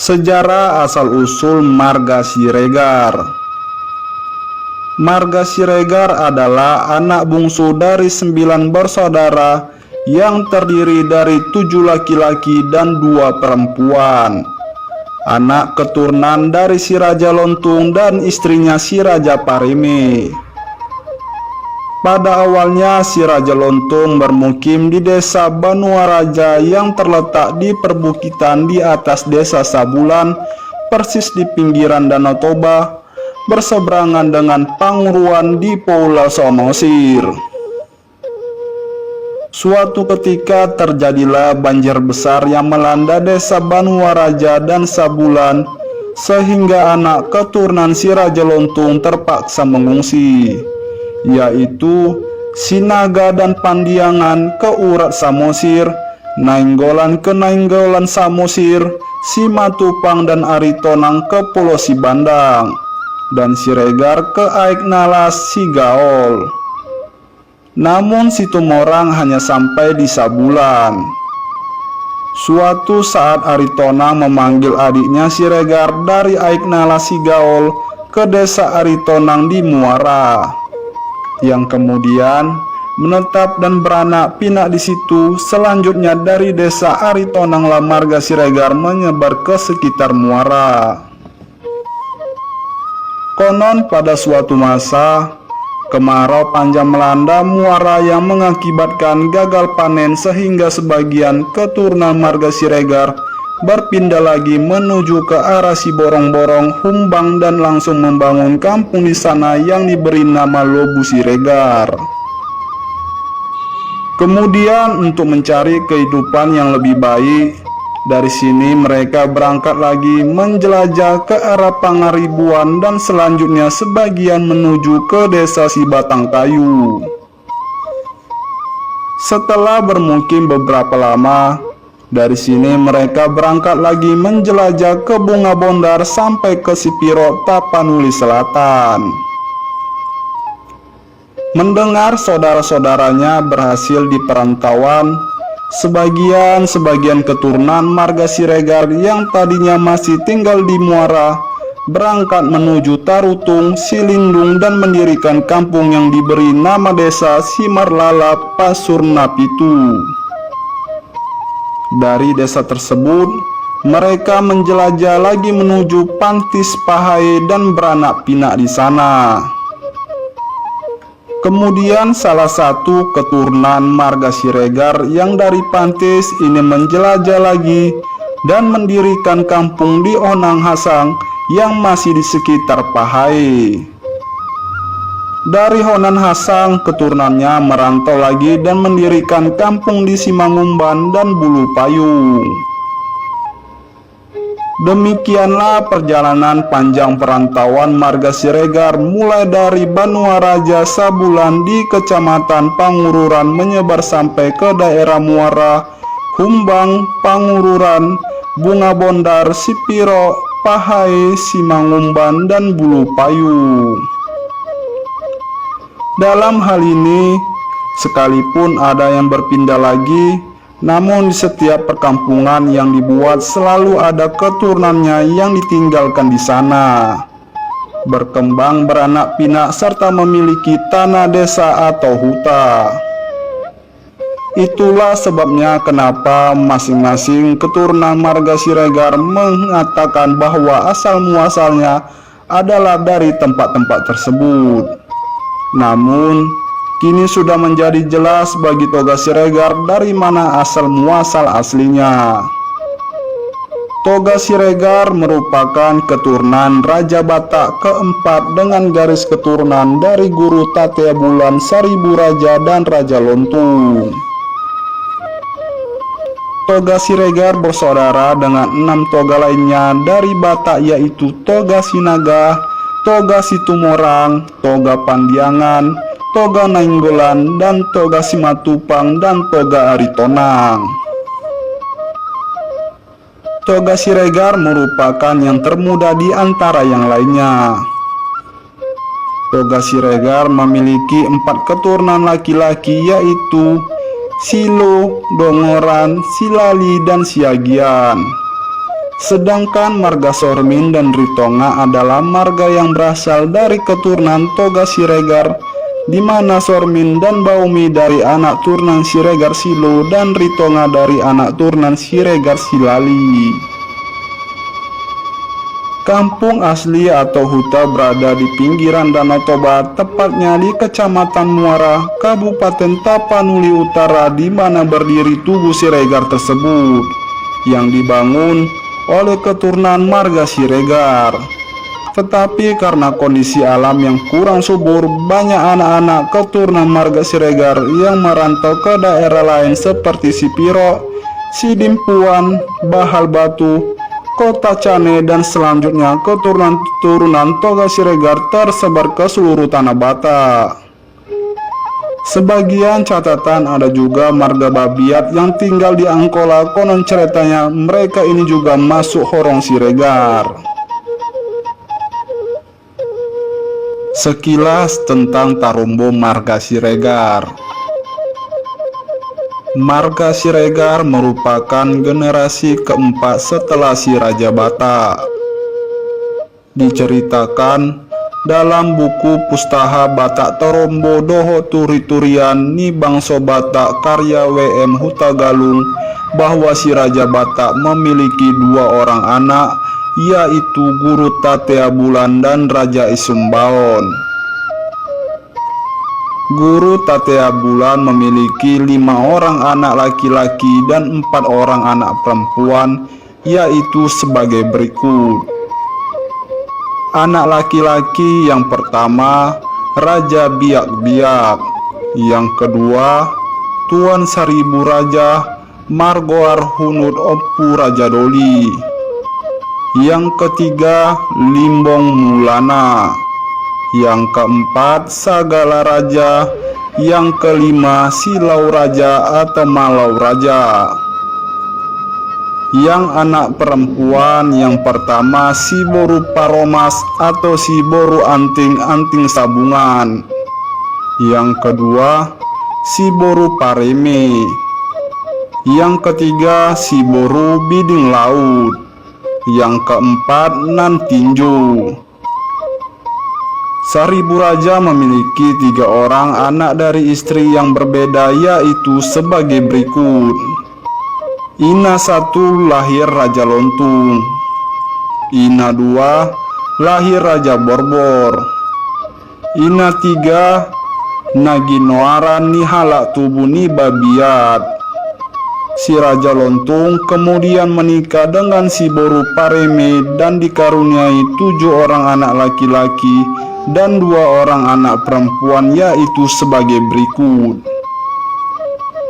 Sejarah asal-usul marga Siregar. Marga Siregar adalah anak bungsu dari 9 bersaudara yang terdiri dari 7 laki-laki dan 2 perempuan. Anak keturunan dari si Raja Lontung dan istrinya si Raja Parime. Pada awalnya si Raja Lontung bermukim di desa Banuaraja yang terletak di perbukitan di atas desa Sabulan, persis di pinggiran Danau Toba, berseberangan dengan Panguruan di Pulau Samosir. Suatu ketika terjadilah banjir besar yang melanda desa Banuaraja dan Sabulan, sehingga anak keturunan si Raja Lontung terpaksa mengungsi, yaitu Sinaga dan Pandiangan ke Urat Samosir, Nainggolan ke Nainggolan Samosir, Simatupang dan Aritonang ke Pulau Sibandang, dan Siregar ke Aiknalas Sigaol. Namun si Tumorang hanya sampai di Sabulan. Suatu saat Aritonang memanggil adiknya Siregar dari Aiknalas Sigaol ke desa Aritonang di Muara, yang kemudian menetap dan beranak pinak di situ. Selanjutnya dari desa Aritonang lah marga Siregar menyebar ke sekitar Muara. Konon pada suatu masa kemarau panjang melanda Muara yang mengakibatkan gagal panen, sehingga sebagian keturunan marga Siregar berpindah lagi menuju ke arah Siborong-borong, Humbang, dan langsung membangun kampung di sana yang diberi nama Lobu Siregar. Kemudian untuk mencari kehidupan yang lebih baik, dari sini mereka berangkat lagi menjelajah ke arah Pangaribuan dan selanjutnya sebagian menuju ke desa Sibatang Kayu. Setelah bermukim beberapa lama, dari sini mereka berangkat lagi menjelajah ke Bunga Bondar sampai ke Sipiro, Tapanuli Selatan. Mendengar saudara-saudaranya berhasil di perantauan, sebagian keturunan marga Siregar yang tadinya masih tinggal di Muara berangkat menuju Tarutung, Silindung, dan mendirikan kampung yang diberi nama desa Simarlala Pasurnapitu. Dari desa tersebut mereka menjelajah lagi menuju Pantis Pahai dan beranak pinak di sana. Kemudian salah satu keturunan marga Siregar yang dari Pantis ini menjelajah lagi dan mendirikan kampung di Onang Hasang yang masih di sekitar Pahai. Dari Honan Hasang, keturunannya merantau lagi dan mendirikan kampung di Simangumban dan Bulu Payung. Demikianlah perjalanan panjang perantauan marga Siregar mulai dari Banuaraja Sabulan di Kecamatan Pangururan menyebar sampai ke daerah Muara, Humbang, Pangururan, Bunga Bondar, Sipiro, Pahai, Simangumban, dan Bulu Payung. Dalam hal ini, sekalipun ada yang berpindah lagi, namun di setiap perkampungan yang dibuat selalu ada keturunannya yang ditinggalkan di sana, berkembang beranak pinak serta memiliki tanah desa atau huta. Itulah sebabnya kenapa masing-masing keturunan marga Siregar mengatakan bahwa asal muasalnya adalah dari tempat-tempat tersebut. Namun kini sudah menjadi jelas bagi Toga Siregar dari mana asal muasal aslinya. Toga Siregar merupakan keturunan Raja Batak keempat dengan garis keturunan dari Guru Tatea Bulan, Saribu Raja, dan Raja Lontung. Toga Siregar bersaudara dengan 6 toga lainnya dari Batak, yaitu Toga Sinaga, Toga Situmorang, Toga Pandiangan, Toga Nainggolan, dan Toga Simatupang, dan Toga Aritonang. Toga Siregar merupakan yang termuda di antara yang lainnya. Toga Siregar memiliki 4 keturunan laki-laki, yaitu Silo, Dongoran, Silali, dan Siagian. Sedangkan marga Sormin dan Ritonga adalah marga yang berasal dari keturunan Toga Siregar, di mana Sormin dan Baumi dari anak turunan Siregar Silo dan Ritonga dari anak turunan Siregar Silali. Kampung asli atau huta berada di pinggiran Danau Toba, tepatnya di Kecamatan Muara, Kabupaten Tapanuli Utara, di mana berdiri Tugu Siregar tersebut, yang dibangun oleh keturunan marga Siregar. Tetapi karena kondisi alam yang kurang subur, banyak anak-anak keturunan marga Siregar yang merantau ke daerah lain seperti Sipiro, Sidimpuan, Bahal Batu, Kota Cane, dan selanjutnya keturunan Toga Siregar tersebar ke seluruh tanah Batak. Sebagian catatan ada juga marga Babiat yang tinggal di Angkola. Konon ceritanya mereka ini juga masuk horong Siregar. Sekilas tentang Tarombo marga Siregar. Marga Siregar merupakan generasi keempat setelah si Raja Batak. Diceritakan dalam buku Pustaha Batak Tarombo Doho Turi-Turian Ni Bangso Batak karya W.M. Hutagalung bahwa si Raja Batak memiliki dua orang anak, yaitu Guru Tatea Bulan dan Raja Isumbaon. Guru Tatea Bulan memiliki 5 orang anak laki-laki dan 4 orang anak perempuan, yaitu sebagai berikut. Anak laki-laki yang pertama Raja Biak-Biak, yang kedua Tuan Seribu Raja Margoar Hunud Opu Raja Doli, yang ketiga Limbong Mulana, yang keempat Sagala Raja, yang kelima Silau Raja atau Malau Raja. Yang anak perempuan yang pertama Siboru Paromas atau Siboru Anting-Anting Sabungan, yang kedua Siboru Pareme, yang ketiga Siboru Biding Laut, yang keempat Nantinju. Seribu Raja memiliki 3 orang anak dari istri yang berbeda, yaitu sebagai berikut. Ina 1 lahir Raja Lontung, Ina 2 lahir Raja Borbor, Ina 3 Naginoaran Nihalak Tubuh Ni Babiat. Si Raja Lontung kemudian menikah dengan si Boru Pareme dan dikaruniai 7 orang anak laki-laki dan 2 orang anak perempuan, yaitu sebagai berikut.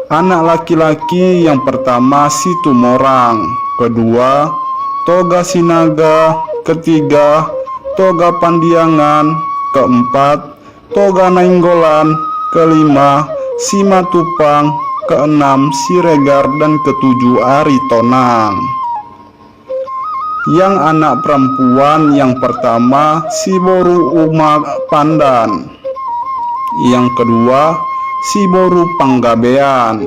Anak laki-laki yang pertama Situmorang, kedua Toga Sinaga, ketiga Toga Pandiangan, keempat Toga Nainggolan, kelima Simatupang, keenam Siregar, dan ketujuh Aritonang. Yang anak perempuan yang pertama Siboru Uma Pandan, yang kedua Siboru Panggabean.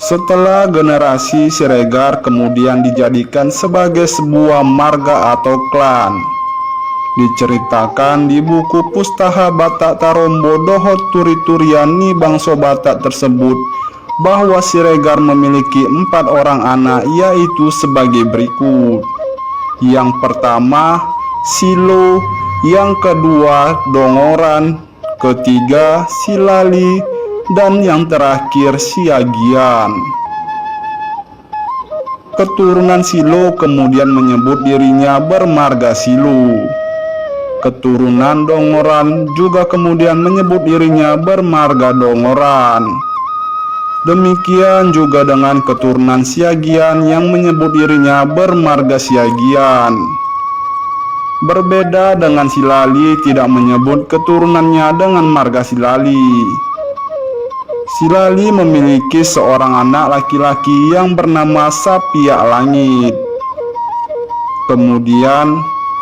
Setelah generasi Siregar kemudian dijadikan sebagai sebuah marga atau klan. Diceritakan di buku Pustaha Batak Tarombo Doho Turi-Turian Ni Bangso Batak tersebut bahwa Siregar memiliki 4 orang anak, yaitu sebagai berikut. Yang pertama Silo, yang kedua Dongoran, ketiga Silali, dan yang terakhir Siagian. Keturunan Silo kemudian menyebut dirinya bermarga Silo. Keturunan Dongoran juga kemudian menyebut dirinya bermarga Dongoran. Demikian juga dengan keturunan Siagian yang menyebut dirinya bermarga Siagian. Berbeda dengan Silali, tidak menyebut keturunannya dengan marga Silali. Silali memiliki seorang anak laki-laki yang bernama Sapiak Langit. Kemudian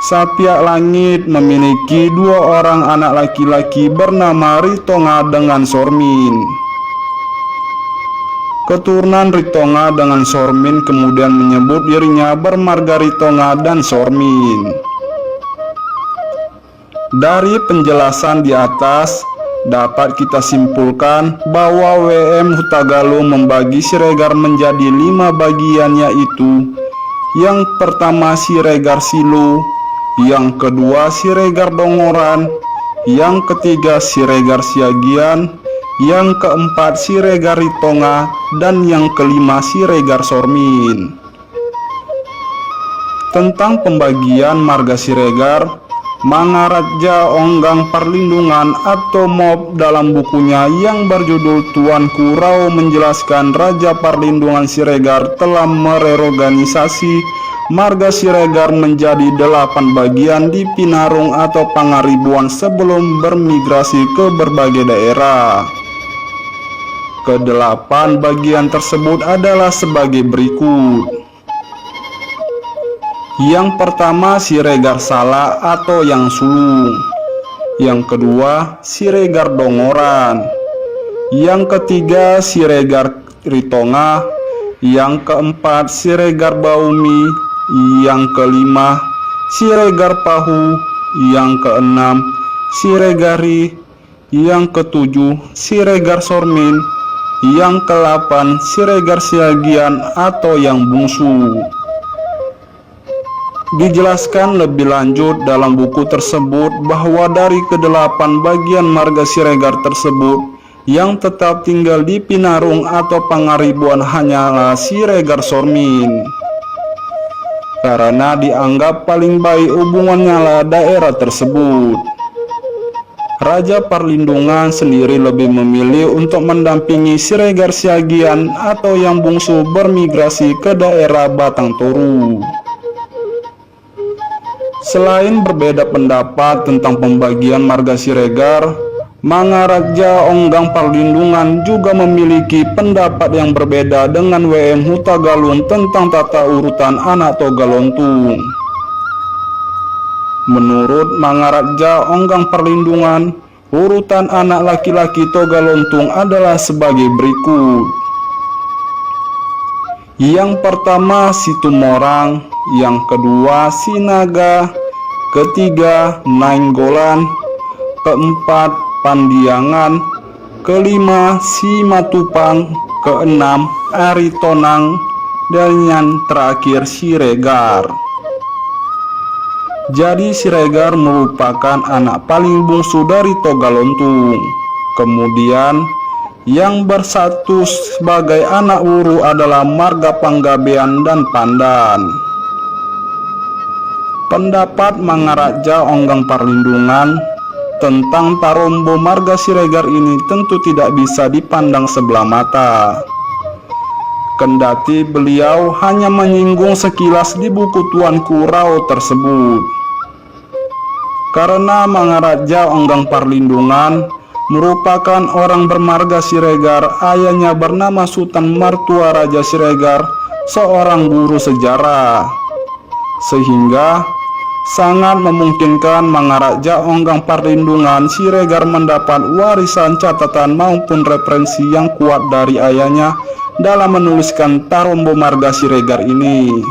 Sapiak Langit memiliki 2 orang anak laki-laki bernama Ritonga dengan Sormin. Keturunan Ritonga dengan Sormin kemudian menyebut dirinya bermarga Ritonga dan Sormin. Dari penjelasan di atas, dapat kita simpulkan bahwa WM Hutagalung membagi Siregar menjadi 5 bagian, yaitu yang pertama Siregar Silo, yang kedua Siregar Dongoran, yang ketiga Siregar Siagian, yang keempat Siregar Ritonga, dan yang kelima Siregar Sormin. Tentang pembagian marga Siregar, Mangaraja Onggang Perlindungan atau MOP dalam bukunya yang berjudul Tuanku Rao menjelaskan Raja Perlindungan Siregar telah mereorganisasi marga Siregar menjadi 8 bagian di Pinarung atau Pangaribuan sebelum bermigrasi ke berbagai daerah. Kedelapan bagian tersebut adalah sebagai berikut. Yang pertama Siregar Sala atau yang sulung. Yang kedua Siregar Dongoran. Yang ketiga Siregar Ritonga. Yang keempat Siregar Baumi. Yang kelima Siregar Pahu. Yang keenam Siregari. Yang ketujuh Siregar Sormin. Yang ke-8 Siregar Siagian atau yang bungsu. Dijelaskan lebih lanjut dalam buku tersebut bahwa dari ke-8 bagian marga Siregar tersebut, yang tetap tinggal di Pinarung atau Pangaribuan hanyalah Siregar Sormin, karena dianggap paling baik hubungannya lah daerah tersebut. Raja Perlindungan sendiri lebih memilih untuk mendampingi Siregar Siagian atau yang bungsu bermigrasi ke daerah Batang Toru. Selain berbeda pendapat tentang pembagian marga Siregar, Mangaraja Onggang Perlindungan juga memiliki pendapat yang berbeda dengan WM Hutagalung tentang tata urutan anak Togalontung. Menurut Mangaraja Onggang Perlindungan, urutan anak laki-laki Togalontung adalah sebagai berikut. Yang pertama Situmorang, yang kedua Sinaga, ketiga Nainggolan, keempat Pandiangan, kelima Simatupang, keenam Aritonang, dan yang terakhir Siregar. Jadi Siregar merupakan anak paling bungsu dari Togalontung. Kemudian yang bersatu sebagai anak wuru adalah marga Panggabean dan Pandan. Pendapat Mangaraja Onggang Perlindungan tentang Tarombo marga Siregar ini tentu tidak bisa dipandang sebelah mata. Kendati beliau hanya menyinggung sekilas di buku Tuanku Rao tersebut. Karena Mangaraja Onggang Perlindungan merupakan orang bermarga Siregar, ayahnya bernama Sultan Martua Raja Siregar, seorang guru sejarah, sehingga sangat memungkinkan Mangaraja Onggang Perlindungan Siregar mendapat warisan catatan maupun referensi yang kuat dari ayahnya dalam menuliskan Tarombo marga Siregar ini.